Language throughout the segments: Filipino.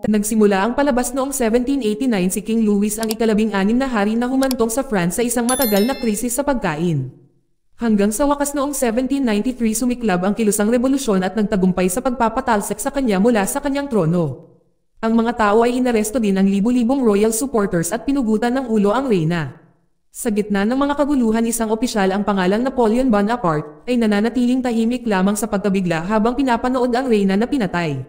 Nagsimula ang palabas noong 1789 si King Louis ang ika-16 na hari na humantong sa France sa isang matagal na krisis sa pagkain. Hanggang sa wakas noong 1793 sumiklab ang kilusang revolusyon at nagtagumpay sa pagpapatalsik sa kanya mula sa kanyang trono. Ang mga tao ay inaresto din ng libu-libong royal supporters at pinugutan ng ulo ang reyna. Sa gitna ng mga kaguluhan isang opisyal ang pangalang Napoleon Bonaparte ay nananatiling tahimik lamang sa pagkabigla habang pinapanood ang reyna na pinatay.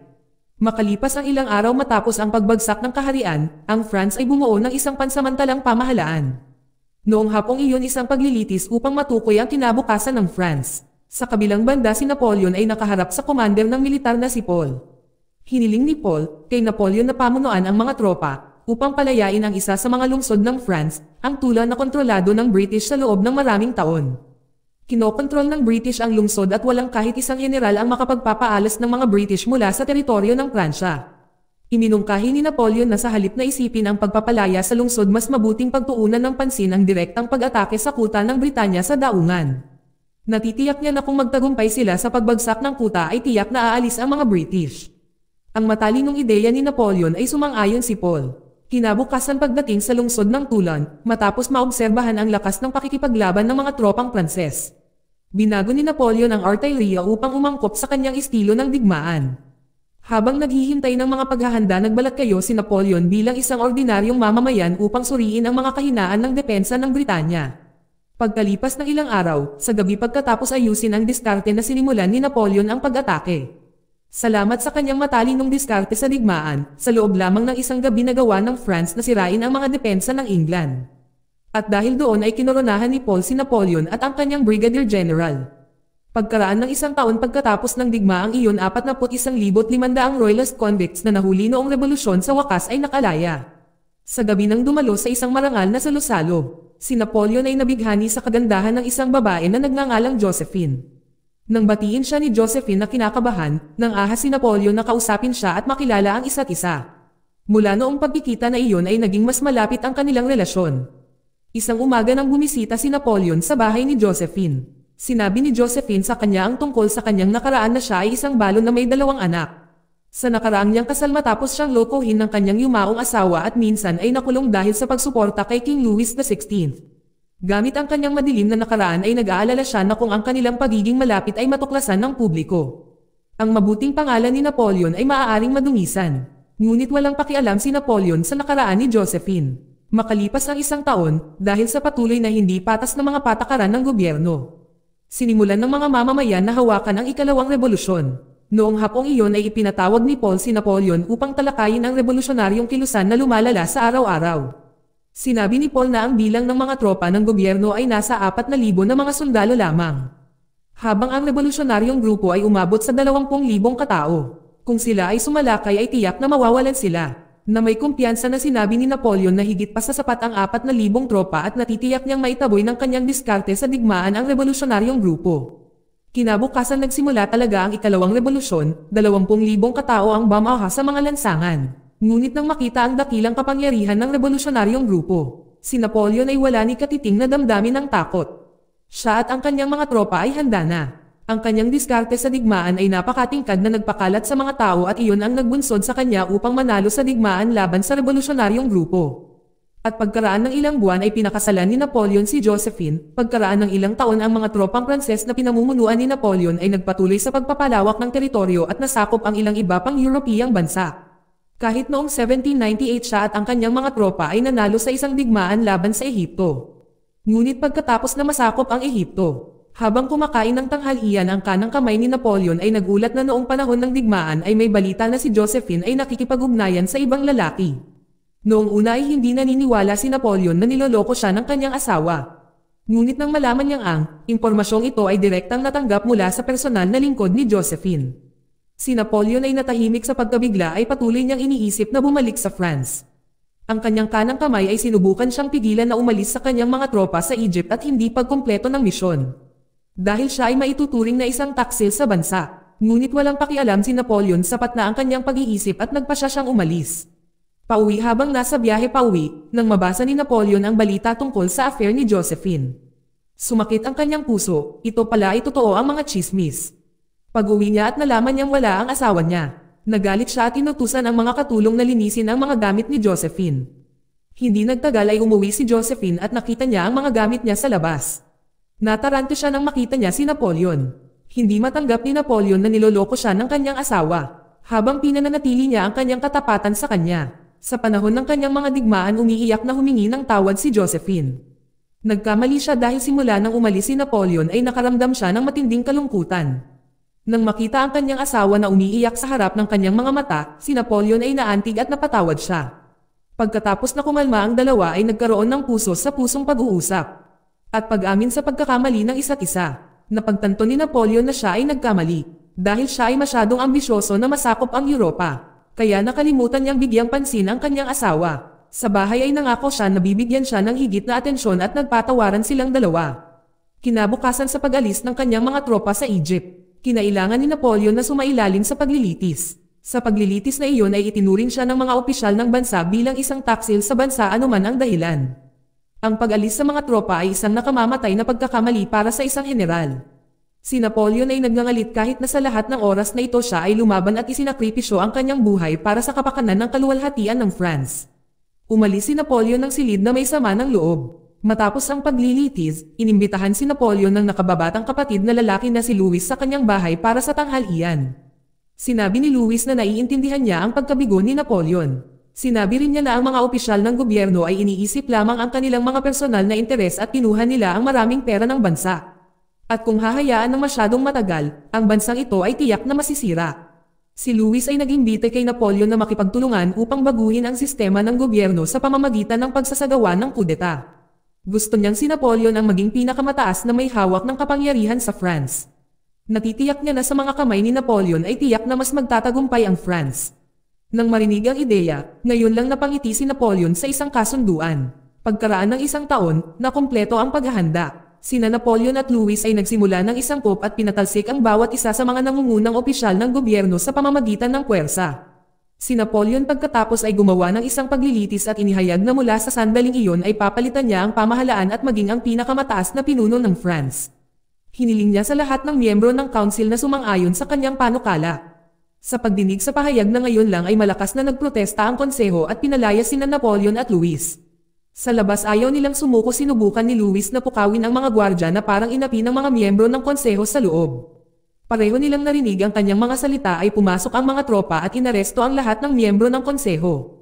Makalipas ang ilang araw matapos ang pagbagsak ng kaharian, ang France ay bumuo ng isang pansamantalang pamahalaan. Noong hapong iyon isang paglilitis upang matukoy ang kinabukasan ng France. Sa kabilang banda si Napoleon ay nakaharap sa commander ng militar na si Paul. Hiniling ni Paul, kay Napoleon na pamunuan ang mga tropa, upang palayain ang isa sa mga lungsod ng France, ang Tula na kontrolado ng British sa loob ng maraming taon. Kinokontrol ng British ang lungsod at walang kahit isang general ang makapagpapaalas ng mga British mula sa teritoryo ng Pransya. Iminungkahi ni Napoleon na sa halip na isipin ang pagpapalaya sa lungsod mas mabuting pagtuunan ng pansin ang direktang pag-atake sa kuta ng Britanya sa daungan. Natitiyak niya na kung magtagumpay sila sa pagbagsak ng kuta ay tiyak na aalis ang mga British. Ang matalinong ideya ni Napoleon ay sumang-ayon si Paul. Kinabukasan pagdating sa lungsod ng Toulon, matapos maobserbahan ang lakas ng pakikipaglaban ng mga tropang Pranses. Binago ni Napoleon ang artillery upang umangkop sa kanyang estilo ng digmaan. Habang naghihintay ng mga paghahanda nagbalat kayo si Napoleon bilang isang ordinaryong mamamayan upang suriin ang mga kahinaan ng depensa ng Britanya. Pagkalipas ng ilang araw, sa gabi pagkatapos ayusin ang diskarte na sinimulan ni Napoleon ang pag-atake. Salamat sa kanyang matalinong diskarte sa digmaan, sa loob lamang ng isang gabi nagawa ng France na sirain ang mga depensa ng England. At dahil doon ay kinoronahan ni Paul si Napoleon at ang kanyang Brigadier General. Pagkaraan ng isang taon pagkatapos ng digmaang iyon 41,500 royalist convicts na nahuli noong revolusyon sa wakas ay nakalaya. Sa gabi ng dumalo sa isang marangal na salo-salo, si Napoleon ay nabighani sa kagandahan ng isang babae na nagngangalang Josephine. Nang batiin siya ni Josephine na kinakabahan, nang ahas si Napoleon na kausapin siya at makilala ang isa't isa. Mula noong pagkikita na iyon ay naging mas malapit ang kanilang relasyon. Isang umaga nang bumisita si Napoleon sa bahay ni Josephine. Sinabi ni Josephine sa kanya ang tungkol sa kanyang nakaraan na siya ay isang balon na may 2 anak. Sa nakaraang niyang kasal matapos siyang lokohin ng kanyang yumaong asawa at minsan ay nakulong dahil sa pagsuporta kay King Louis XVI. Gamit ang kanyang madilim na nakaraan ay nag-aalala siya na kung ang kanilang pagiging malapit ay matuklasan ng publiko. Ang mabuting pangalan ni Napoleon ay maaaring madungisan. Ngunit walang pakialam si Napoleon sa nakaraan ni Josephine. Makalipas ang isang taon, dahil sa patuloy na hindi patas na mga patakaran ng gobyerno, sinimulan ng mga mamamayan na hawakan ang ikalawang revolusyon. Noong hapong iyon ay ipinatawag ni Paul si Napoleon upang talakayin ang revolusyonaryong kilusan na lumalala sa araw-araw. Sinabi ni Paul na ang bilang ng mga tropa ng gobyerno ay nasa 4,000 na mga sundalo lamang. Habang ang revolusyonaryong grupo ay umabot sa 20,000 katao. Kung sila ay sumalakay ay tiyak na mawawalan sila. Na may kumpiyansa na sinabi ni Napoleon na higit pa sa sapat ang 4,000 tropa at natitiyak niyang maitaboy ng kanyang diskarte sa digmaan ang revolusyonaryong grupo. Kinabukasan nagsimula talaga ang ikalawang revolusyon, 20,000 katao ang bumahas sa mga lansangan. Ngunit nang makita ang dakilang kapangyarihan ng revolusyonaryong grupo, si Napoleon ay wala ni katiting na damdamin ng takot. Siya at ang kanyang mga tropa ay handa na. Ang kanyang diskarte sa digmaan ay napakatingkad na nagpakalat sa mga tao at iyon ang nagbunsod sa kanya upang manalo sa digmaan laban sa revolusyonaryong grupo. At pagkaraan ng ilang buwan ay pinakasalan ni Napoleon si Josephine. Pagkaraan ng ilang taon ang mga tropang Pranses na pinamumunuan ni Napoleon ay nagpatuloy sa pagpapalawak ng teritoryo at nasakop ang ilang iba pang Europeyang bansa. Kahit noong 1798 siya at ang kanyang mga tropa ay nanalo sa isang digmaan laban sa Ehipto. Ngunit pagkatapos na masakop ang Ehipto, habang kumakain ng tanghalian ang kanang kamay ni Napoleon ay nagulat na noong panahon ng digmaan ay may balita na si Josephine ay nakikipag-ugnayan sa ibang lalaki. Noong una ay hindi naniniwala si Napoleon na niloloko siya ng kanyang asawa. Ngunit nang malaman niyang ang impormasyong ito ay direktang natanggap mula sa personal na lingkod ni Josephine. Si Napoleon ay natahimik sa pagkabigla ay patuloy niyang iniisip na bumalik sa France. Ang kanyang kanang kamay ay sinubukan siyang pigilan na umalis sa kanyang mga tropa sa Egypt at hindi pagkumpleto ng misyon. Dahil siya ay maituturing na isang taksil sa bansa. Ngunit walang pakialam si Napoleon sapat na ang kanyang pag-iisip at nagpasya siyang umalis. Pauwi habang nasa biyahe pauwi, nang mabasa ni Napoleon ang balita tungkol sa affair ni Josephine. Sumakit ang kanyang puso, ito pala ay totoo ang mga chismis. Pag-uwi niya at nalaman niyang wala ang asawa niya, Nagalit siya at inutusan ang mga katulong na linisin ang mga gamit ni Josephine. Hindi nagtagal ay umuwi si Josephine at nakita niya ang mga gamit niya sa labas. Natarante siya nang makita niya si Napoleon. Hindi matanggap ni Napoleon na niloloko siya ng kanyang asawa, habang pinananatili niya ang kanyang katapatan sa kanya. Sa panahon ng kanyang mga digmaan umiiyak na humingi ng tawad si Josephine. Nagkamali siya dahil simula nang umalis si Napoleon ay nakaramdam siya ng matinding kalungkutan. Nang makita ang kanyang asawa na umiiyak sa harap ng kanyang mga mata, si Napoleon ay naantig at napatawad siya. Pagkatapos na kumalma ang dalawa ay nagkaroon ng puso sa pusong pag-uusap. At pag-amin sa pagkakamali ng isa't isa. Napagtanto ni Napoleon na siya ay nagkamali, dahil siya ay masyadong ambisyoso na masakop ang Europa. Kaya nakalimutan niyang bigyang pansin ang kanyang asawa. Sa bahay ay nangako siya na bibigyan siya ng higit na atensyon at nagpatawaran silang dalawa. Kinabukasan sa pag-alis ng kanyang mga tropa sa Egypt, kinailangan ni Napoleon na sumailalim sa paglilitis. Sa paglilitis na iyon ay itinuring siya ng mga opisyal ng bansa bilang isang taksil sa bansa anuman ang dahilan. Ang pag-alis sa mga tropa ay isang nakamamatay na pagkakamali para sa isang general. Si Napoleon ay nagngangalit kahit na sa lahat ng oras na ito siya ay lumaban at isinakripisyo ang kanyang buhay para sa kapakanan ng kaluwalhatian ng France. Umalis si Napoleon ng silid na may sama ng loob. Matapos ang paglilitis, inimbitahan si Napoleon ng nakababatang kapatid na lalaki na si Louis sa kanyang bahay para sa tanghalian. Sinabi ni Louis na naiintindihan niya ang pagkabigo ni Napoleon. Sinabi rin niya na ang mga opisyal ng gobyerno ay iniisip lamang ang kanilang mga personal na interes at kinuha nila ang maraming pera ng bansa. At kung hahayaan ng masyadong matagal, ang bansang ito ay tiyak na masisira. Si Louis ay nag-imbite kay Napoleon na makipagtulungan upang baguhin ang sistema ng gobyerno sa pamamagitan ng pagsasagawa ng kudeta. Gusto niyang si Napoleon ang maging pinakamataas na may hawak ng kapangyarihan sa France. Natitiyak niya na sa mga kamay ni Napoleon ay tiyak na mas magtatagumpay ang France. Nang marinig ang ideya, ngayon lang napangiti si Napoleon sa isang kasunduan. Pagkaraan ng isang taon, nakumpleto ang paghahanda. Sina Napoleon at Louis ay nagsimula ng isang coup at pinatalsik ang bawat isa sa mga nangungunang opisyal ng gobyerno sa pamamagitan ng puwersa. Si Napoleon pagkatapos ay gumawa ng isang paglilitis at inihayag na mula sa sandaling iyon ay papalitan niya ang pamahalaan at maging ang pinakamataas na pinuno ng France. Hiniling niya sa lahat ng miyembro ng council na sumang-ayon sa kanyang panukala. Sa pagdinig sa pahayag na ngayon lang ay malakas na nagprotesta ang konseho at pinalaya sina Napoleon at Louis. Sa labas ayaw nilang sumuko, sinubukan ni Louis na pukawin ang mga gwardya na parang inapi ng mga miyembro ng konseho sa loob. Pareho nilang narinig ang kanyang mga salita ay pumasok ang mga tropa at inaresto ang lahat ng miyembro ng konseho.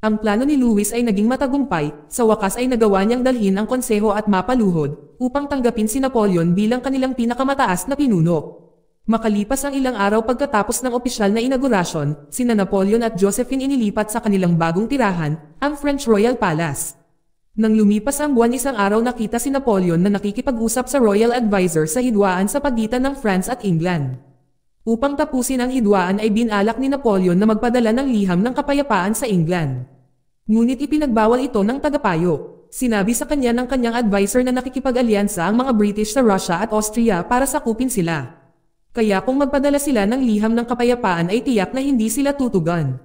Ang plano ni Louis ay naging matagumpay, sa wakas ay nagawa niyang dalhin ang konseho at mapaluhod, upang tanggapin si Napoleon bilang kanilang pinakamataas na pinuno. Makalipas ang ilang araw pagkatapos ng opisyal na inaugurasyon, sina Napoleon at Josephine inilipat sa kanilang bagong tirahan, ang French Royal Palace. Nang lumipas ang buwan, isang araw nakita si Napoleon na nakikipag-usap sa royal advisor sa hidwaan sa pagitan ng France at England. Upang tapusin ang hidwaan ay binalak ni Napoleon na magpadala ng liham ng kapayapaan sa England. Ngunit ipinagbawal ito ng tagapayo. Sinabi sa kanya ng kanyang advisor na nakikipag-alyansa ang mga British sa Russia at Austria para sakupin sila. Kaya kung magpadala sila ng liham ng kapayapaan ay tiyak na hindi sila tutugan.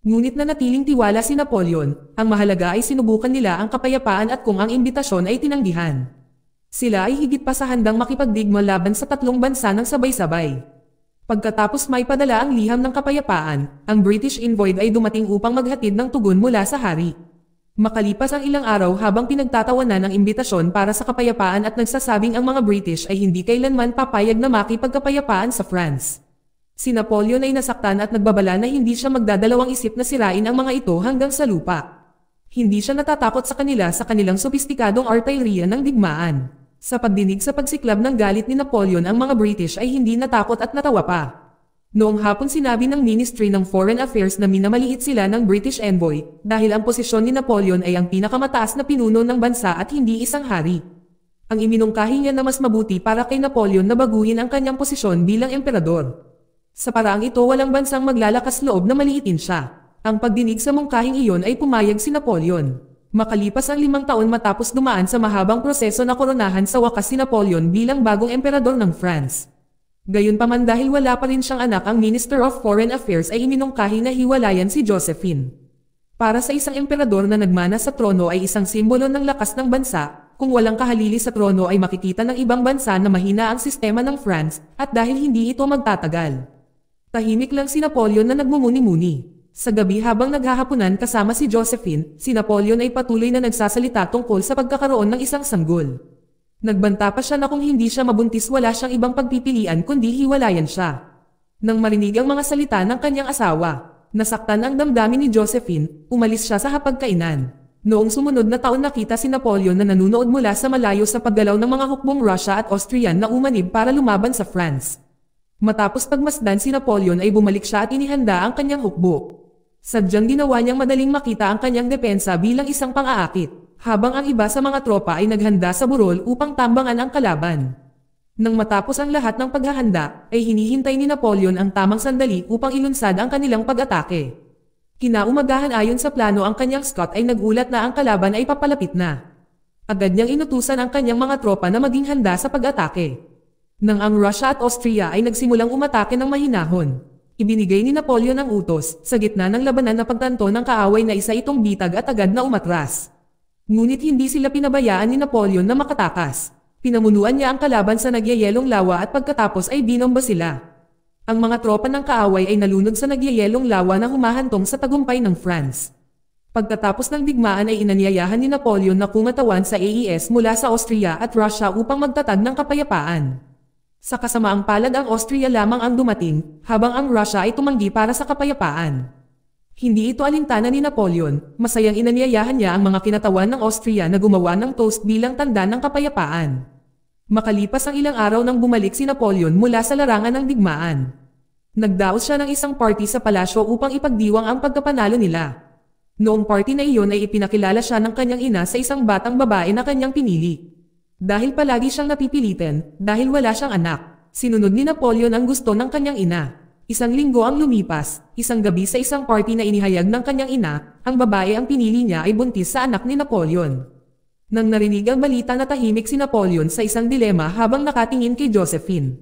Ngunit nanatiling tiwala si Napoleon, ang mahalaga ay sinubukan nila ang kapayapaan at kung ang imbitasyon ay tinanggihan. Sila ay higit pa sa handang makipagdigma laban sa tatlong bansa ng sabay-sabay. Pagkatapos may padala ang liham ng kapayapaan, ang British envoy ay dumating upang maghatid ng tugon mula sa hari. Makalipas ang ilang araw habang pinagtatawanan ang imbitasyon para sa kapayapaan at nagsasabing ang mga British ay hindi kailanman papayag na makipagkapayapaan sa France. Si Napoleon ay nasaktan at nagbabala na hindi siya magdadalawang isip na sirain ang mga ito hanggang sa lupa. Hindi siya natatakot sa kanila sa kanilang sopistikadong artillery ng digmaan. Sa pagdinig sa pagsiklab ng galit ni Napoleon, ang mga British ay hindi natakot at natawa pa. Noong hapon sinabi ng Ministry ng Foreign Affairs na minamaliit sila ng British envoy dahil ang posisyon ni Napoleon ay ang pinakamataas na pinuno ng bansa at hindi isang hari. Ang iminungkahi niya na mas mabuti para kay Napoleon na baguhin ang kanyang posisyon bilang emperador. Sa paraang ito walang bansang maglalakas loob na maliitin siya. Ang pagdinig sa mungkahing iyon ay pumayag si Napoleon. Makalipas ang 5 taon matapos dumaan sa mahabang proseso na koronahan sa wakas si Napoleon bilang bagong emperador ng France. Gayunpaman dahil wala pa rin siyang anak, ang Minister of Foreign Affairs ay iminungkahi na hiwalayan si Josephine. Para sa isang emperador na nagmana sa trono ay isang simbolo ng lakas ng bansa. Kung walang kahalili sa trono ay makikita ng ibang bansa na mahina ang sistema ng France at dahil hindi ito magtatagal. Tahimik lang si Napoleon na nagmumuni-muni. Sa gabi habang naghahapunan kasama si Josephine, si Napoleon ay patuloy na nagsasalita tungkol sa pagkakaroon ng isang sanggol. Nagbanta pa siya na kung hindi siya mabuntis wala siyang ibang pagpipilian kundi hiwalayan siya. Nang marinig ang mga salita ng kanyang asawa, nasaktan ang damdamin ni Josephine, umalis siya sa hapagkainan. Noong sumunod na taon nakita si Napoleon na nanunood mula sa malayo sa paggalaw ng mga hukbong Russia at Austrian na umanib para lumaban sa France. Matapos pagmasdan si Napoleon ay bumalik siya at inihanda ang kanyang hukbo. Sadyang ginawa niyang madaling makita ang kanyang depensa bilang isang pang-aakit, habang ang iba sa mga tropa ay naghanda sa burol upang tambangan ang kalaban. Nang matapos ang lahat ng paghahanda, ay hinihintay ni Napoleon ang tamang sandali upang ilunsad ang kanilang pag-atake. Kinaumagahan ayon sa plano ang kanyang Scot ay nagulat na ang kalaban ay papalapit na. Agad niyang inutusan ang kanyang mga tropa na maging handa sa pag-atake. Nang ang Russia at Austria ay nagsimulang umatake ng mahinahon, ibinigay ni Napoleon ang utos, sa gitna ng labanan na pagtanto ng kaaway na isa itong bitag at agad na umatras. Ngunit hindi sila pinabayaan ni Napoleon na makatakas. Pinamunuan niya ang kalaban sa nagyayelong lawa at pagkatapos ay binomba sila. Ang mga tropa ng kaaway ay nalunod sa nagyayelong lawa na humahantong sa tagumpay ng France. Pagkatapos ng digmaan ay inanyayahan ni Napoleon na kumatawan sa AES mula sa Austria at Russia upang magtatag ng kapayapaan. Sa kasamaang palad ang Austria lamang ang dumating, habang ang Russia ay tumanggi para sa kapayapaan. Hindi ito alintana ni Napoleon, masayang inanyayahan niya ang mga kinatawan ng Austria na gumawa ng toast bilang tanda ng kapayapaan. Makalipas ang ilang araw nang bumalik si Napoleon mula sa larangan ng digmaan. Nagdaos siya ng isang party sa palasyo upang ipagdiwang ang pagkapanalo nila. Noong party na iyon ay ipinakilala siya ng kanyang ina sa isang batang babae na kanyang pinili. Dahil palagi siyang napipilitin, dahil wala siyang anak, sinunod ni Napoleon ang gusto ng kanyang ina. Isang linggo ang lumipas, isang gabi sa isang party na inihayag ng kanyang ina, ang babae ang pinili niya ay buntis sa anak ni Napoleon. Nang narinig ang balita na tahimik si Napoleon sa isang dilema habang nakatingin kay Josephine.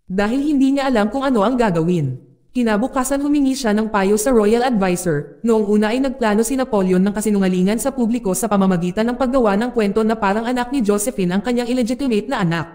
Dahil hindi niya alam kung ano ang gagawin. Kinabukasan humingi siya ng payo sa royal advisor, noong una ay nagplano si Napoleon ng kasinungalingan sa publiko sa pamamagitan ng paggawa ng kwento na parang anak ni Josephine ang kanyang illegitimate na anak.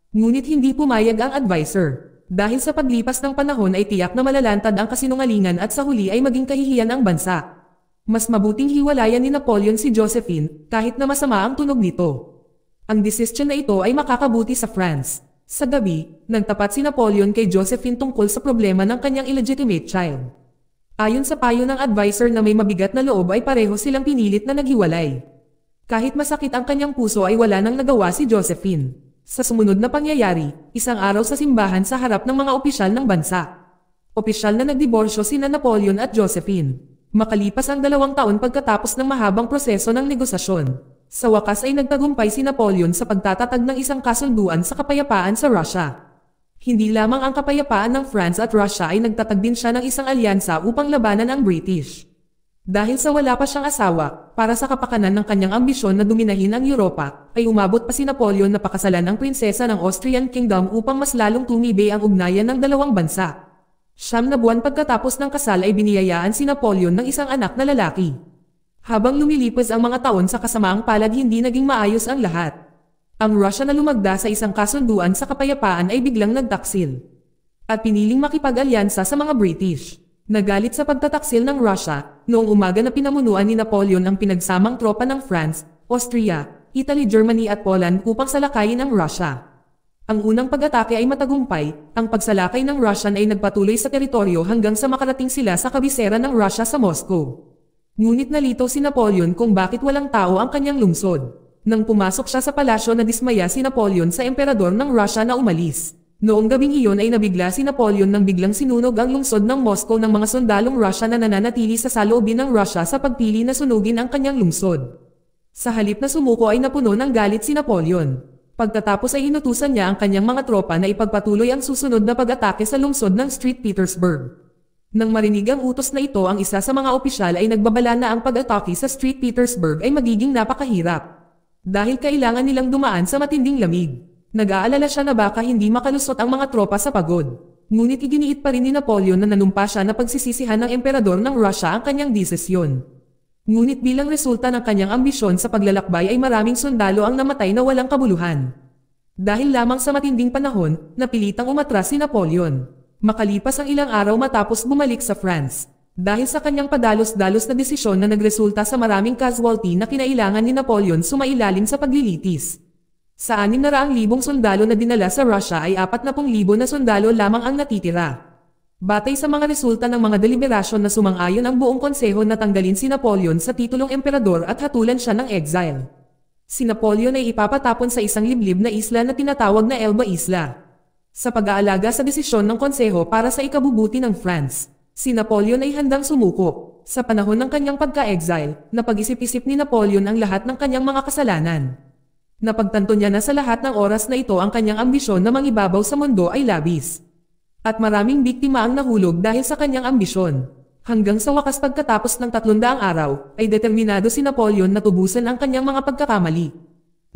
Ngunit hindi pumayag ang advisor. Dahil sa paglipas ng panahon ay tiyak na malalantad ang kasinungalingan at sa huli ay maging kahihiyan ang bansa. Mas mabuting hiwalayan ni Napoleon si Josephine, kahit na masama ang tunog nito. Ang desisyon na ito ay makakabuti sa France. Sa gabi, nagtapat si Napoleon kay Josephine tungkol sa problema ng kanyang illegitimate child. Ayon sa payo ng advisor na may mabigat na loob ay pareho silang pinilit na naghiwalay. Kahit masakit ang kanyang puso ay wala nang nagawa si Josephine. Sa sumunod na pangyayari, isang araw sa simbahan sa harap ng mga opisyal ng bansa. Opisyal na nagdiborsyo sina Napoleon at Josephine. Makalipas ang 2 taon pagkatapos ng mahabang proseso ng negosasyon. Sa wakas ay nagtagumpay si Napoleon sa pagtatatag ng isang kasunduan sa kapayapaan sa Russia. Hindi lamang ang kapayapaan ng France at Russia ay nagtatag din siya ng isang alyansa upang labanan ang British. Dahil sa wala pa siyang asawa, para sa kapakanan ng kanyang ambisyon na dominahin ang Europa, ay umabot pa si Napoleon na pakasalan ang prinsesa ng Austrian Kingdom upang mas lalong tumibay ang ugnayan ng dalawang bansa. 9 na buwan pagkatapos ng kasal ay biniyayaan si Napoleon ng isang anak na lalaki. Habang lumilipas ang mga taon sa kasamaang palad hindi naging maayos ang lahat. Ang Russia na lumagda sa isang kasunduan sa kapayapaan ay biglang nagtaksil. At piniling makipag-alyansa sa mga British. Nagalit sa pagtataksil ng Russia, noong umaga na pinamunuan ni Napoleon ang pinagsamang tropa ng France, Austria, Italy, Germany at Poland upang salakayin ang Russia. Ang unang pag-atake ay matagumpay, ang pagsalakay ng Russian ay nagpatuloy sa teritoryo hanggang sa makarating sila sa kabisera ng Russia sa Moscow. Ngunit nalito si Napoleon kung bakit walang tao ang kanyang lungsod. Nang pumasok siya sa palasyo na dismaya si Napoleon sa emperador ng Russia na umalis. Noong gabing iyon ay nabigla si Napoleon nang biglang sinunog ang lungsod ng Moscow ng mga sundalong Russia na nananatili sa saloobin ng Russia sa pagpili na sunugin ang kanyang lungsod. Sa halip na sumuko ay napuno ng galit si Napoleon. Pagkatapos ay inutusan niya ang kanyang mga tropa na ipagpatuloy ang susunod na pag-atake sa lungsod ng St. Petersburg. Nang marinig ang utos na ito ang isa sa mga opisyal ay nagbabala na ang pag-atake sa St. Petersburg ay magiging napakahirap. Dahil kailangan nilang dumaan sa matinding lamig. Nag-aalala siya na baka hindi makalusot ang mga tropa sa pagod. Ngunit iginiit pa rin ni Napoleon na nanumpa siya na pagsisisihan ng emperador ng Russia ang kanyang desisyon. Ngunit bilang resulta ng kanyang ambisyon sa paglalakbay ay maraming sundalo ang namatay na walang kabuluhan. Dahil lamang sa matinding panahon, napilitang umatras si Napoleon. Makalipas ang ilang araw matapos bumalik sa France. Dahil sa kanyang padalos-dalos na desisyon na nagresulta sa maraming casualty na kinailangan ni Napoleon sumailalim sa paglilitis. Sa 600,000 sundalo na dinala sa Russia ay 40,000 na sundalo lamang ang natitira. Batay sa mga resulta ng mga deliberasyon na sumang-ayon ang buong konseho na tanggalin si Napoleon sa titulong emperador at hatulan siya ng exile. Si Napoleon ay ipapatapon sa isang liblib na isla na tinatawag na Elba Isla. Sa pag-aalaga sa desisyon ng konseho para sa ikabubuti ng France, si Napoleon ay handang sumuko. Sa panahon ng kanyang pagka-exile, napag-isip-isip ni Napoleon ang lahat ng kanyang mga kasalanan. Napagtanto niya na sa lahat ng oras na ito ang kanyang ambisyon na mangibabaw sa mundo ay labis. At maraming biktima ang nahulog dahil sa kanyang ambisyon. Hanggang sa wakas pagkatapos ng 300 araw, ay determinado si Napoleon na tubusan ang kanyang mga pagkakamali.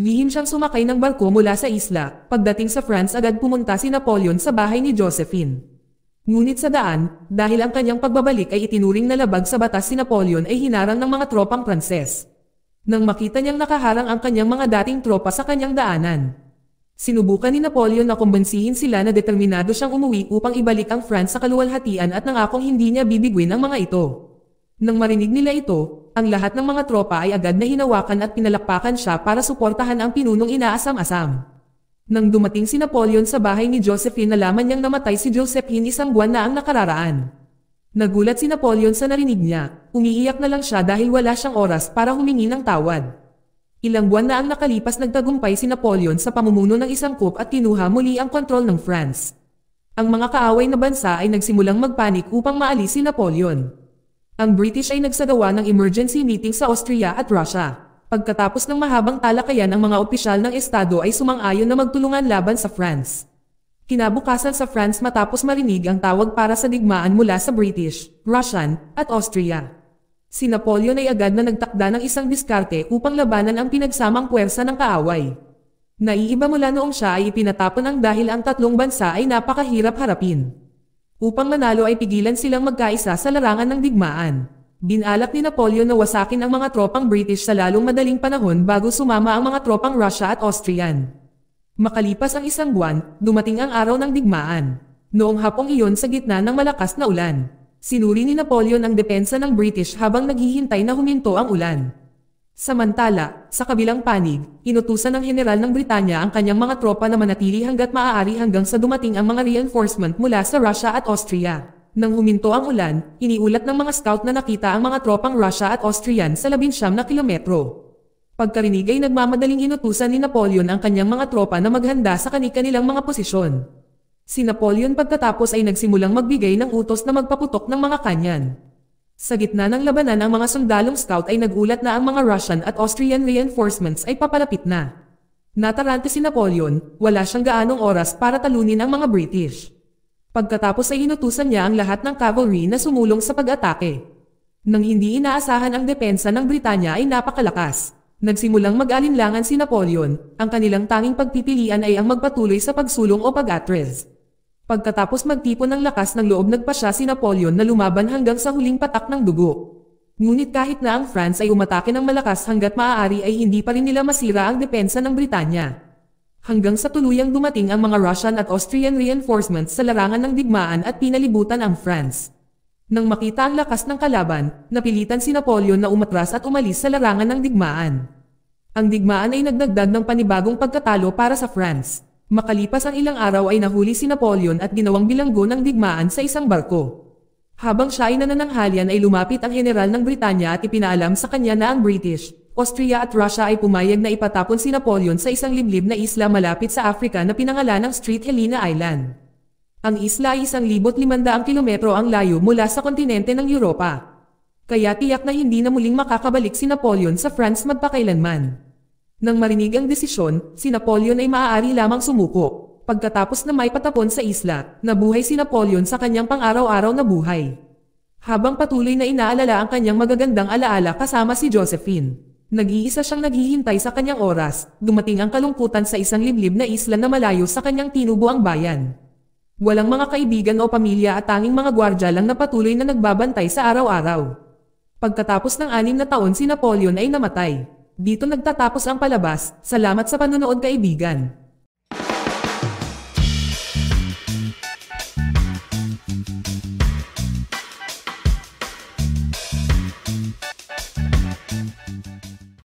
Lihim siyang sumakay ng barko mula sa isla. Pagdating sa France agad pumunta si Napoleon sa bahay ni Josephine. Ngunit sa daan, dahil ang kanyang pagbabalik ay itinuring na labag sa batas, si Napoleon ay hinarang ng mga tropang Pranses. Nang makita niyang nakaharang ang kanyang mga dating tropa sa kanyang daanan, sinubukan ni Napoleon na kumbensihin sila na determinado siyang umuwi upang ibalik ang France sa kaluwalhatian at nangakong hindi niya bibigwin ang mga ito. Nang marinig nila ito, ang lahat ng mga tropa ay agad na hinawakan at pinalakpakan siya para suportahan ang pinunong inaasam-asam. Nang dumating si Napoleon sa bahay ni Josephine, nalaman niyang namatay si Josephine isang buwan na ang nakararaan. Nagulat si Napoleon sa narinig niya, umiiyak na lang siya dahil wala siyang oras para humingi ng tawad. Ilang buwan na ang nakalipas, nagtagumpay si Napoleon sa pamumuno ng isang coup at kinuha muli ang kontrol ng France. Ang mga kaaway na bansa ay nagsimulang magpanik upang maalis si Napoleon. Ang British ay nagsagawa ng emergency meeting sa Austria at Russia. Pagkatapos ng mahabang talakayan, ang mga opisyal ng estado ay sumang-ayon na magtulungan laban sa France. Kinabukasan sa France, matapos marinig ang tawag para sa digmaan mula sa British, Russian, at Austria, si Napoleon ay agad na nagtakda ng isang diskarte upang labanan ang pinagsamang puwersa ng kaaway. Naiiba mula noong siya ay ipinatapon ang dahil ang tatlong bansa ay napakahirap harapin. Upang manalo ay pigilan silang magkaisa sa larangan ng digmaan. Binalak ni Napoleon na wasakin ang mga tropang British sa lalong madaling panahon bago sumama ang mga tropang Russia at Austrian. Makalipas ang isang buwan, dumating ang araw ng digmaan. Noong hapong iyon, sa gitna ng malakas na ulan, sinuri ni Napoleon ang depensa ng British habang naghihintay na huminto ang ulan. Samantala, sa kabilang panig, inutusan ng general ng Britanya ang kanyang mga tropa na manatili hanggat maaari hanggang sa dumating ang mga reinforcement mula sa Russia at Austria. Nang huminto ang ulan, iniulat ng mga scout na nakita ang mga tropang Russia at Austrian sa 19 na kilometro. Pagkarinig ay nagmamadaling inutusan ni Napoleon ang kanyang mga tropa na maghanda sa kani-kanilang mga posisyon. Si Napoleon pagkatapos ay nagsimulang magbigay ng utos na magpaputok ng mga kanyan. Sa gitna ng labanan, ang mga sundalong scout ay nagulat na ang mga Russian at Austrian reinforcements ay papalapit na. Natarante si Napoleon, wala siyang gaanong oras para talunin ang mga British. Pagkatapos ay inutusan niya ang lahat ng cavalry na sumulong sa pag-atake. Nang hindi inaasahan, ang depensa ng Britanya ay napakalakas. Nagsimulang mag-alinlangan si Napoleon, ang kanilang tanging pagpipilian ay ang magpatuloy sa pagsulong o pag-atras. Pagkatapos magtipon ng lakas ng loob, nagpasya si Napoleon na lumaban hanggang sa huling patak ng dugo. Ngunit kahit na ang France ay umatake ng malakas, hanggat maaari ay hindi pa rin nila masira ang depensa ng Britanya. Hanggang sa tuluyang dumating ang mga Russian at Austrian reinforcements sa larangan ng digmaan at pinalibutan ang France. Nang makita ang lakas ng kalaban, napilitan si Napoleon na umatras at umalis sa larangan ng digmaan. Ang digmaan ay nagdagdag ng panibagong pagkatalo para sa France. Makalipas ang ilang araw ay nahuli si Napoleon at ginawang bilanggo ng digmaan sa isang barko. Habang siya ay nanananghalian ay lumapit ang general ng Britanya at ipinaalam sa kanya na ang British, Austria at Russia ay pumayag na ipatapon si Napoleon sa isang liblib na isla malapit sa Africa na pinangalan ng St. Helena Island. Ang isla ay 1,500 kilometro ang layo mula sa kontinente ng Europa. Kaya tiyak na hindi na muling makakabalik si Napoleon sa France magpakailanman. Nang marinig ang desisyon, si Napoleon ay maaari lamang sumuko. Pagkatapos na may patapon sa isla, nabuhay si Napoleon sa kanyang pang-araw-araw na buhay. Habang patuloy na inaalala ang kanyang magagandang alaala kasama si Josephine. Nag-iisa siyang naghihintay sa kanyang oras, dumating ang kalungkutan sa isang liblib na isla na malayo sa kanyang tinubuang bayan. Walang mga kaibigan o pamilya at tanging mga gwardya lang na patuloy na nagbabantay sa araw-araw. Pagkatapos ng 6 na taon, si Napoleon ay namatay. Dito nagtatapos ang palabas. Salamat sa panonood, kaibigan.